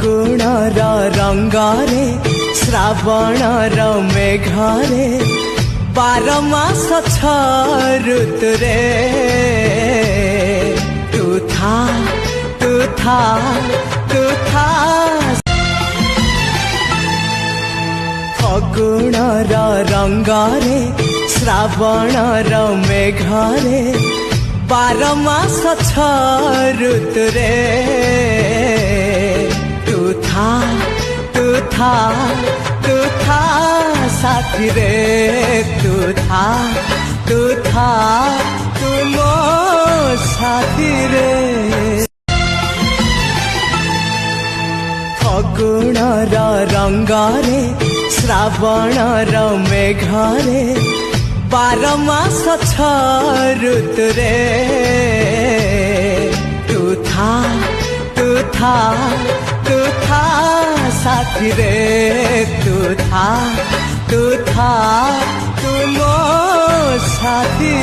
ଫଗୁଣର ରଙ୍ଗରେ ଶ୍ରାବଣର ମେଘରେ 12 ମାସ 6 ଋତୁରେ ତୁ ଥା ତୁ ଥା ତୁ ଥା। ଫଗୁଣର ରଙ୍ଗରେ ଶ୍ରାବଣର ମେଘରେ 12 ମାସ 6 ଋତୁରେ ତୁ ଥା ତୁ ଥା ତୁ ଥା ସାଥିରେ ତୁ ଥା ତୁ ମୋ ସାଥିରେ। ଫଗୁଣର ରଙ୍ଗରେ ଶ୍ରାବଣର ମେଘରେ 12 ମାସ 6 ଋତୁରେ ତୁ ଥା ତୁ ଥା ତୁ ଥା ସାଥିରେ ତୁ ଥା ତୁ ମୋ ସାଥିରେ।